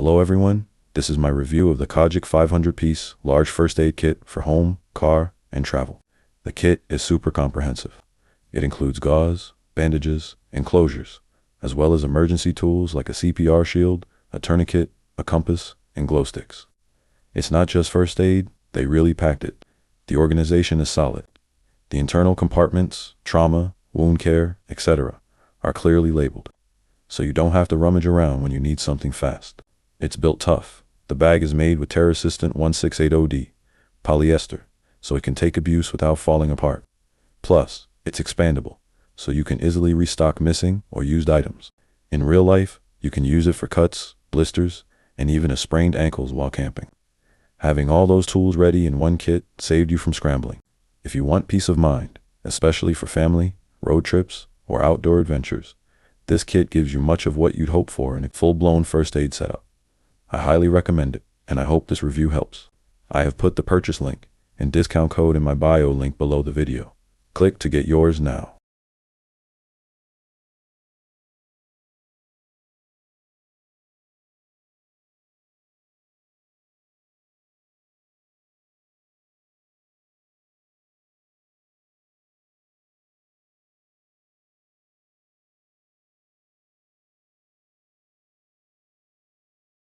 Hello everyone, this is my review of the Kajik 500-piece large first aid kit for home, car, and travel. The kit is super comprehensive. It includes gauze, bandages, and closures, as well as emergency tools like a CPR shield, a tourniquet, a compass, and glow sticks. It's not just first aid, they really packed it. The organization is solid. The internal compartments, trauma, wound care, etc. are clearly labeled, so you don't have to rummage around when you need something fast. It's built tough. The bag is made with tear-resistant 168OD polyester, so it can take abuse without falling apart. Plus, it's expandable, so you can easily restock missing or used items. In real life, you can use it for cuts, blisters, and even sprained ankles while camping. Having all those tools ready in one kit saved you from scrambling. If you want peace of mind, especially for family, road trips, or outdoor adventures, this kit gives you much of what you'd hope for in a full-blown first aid setup. I highly recommend it, and I hope this review helps. I have put the purchase link and discount code in my bio link below the video. Click to get yours now.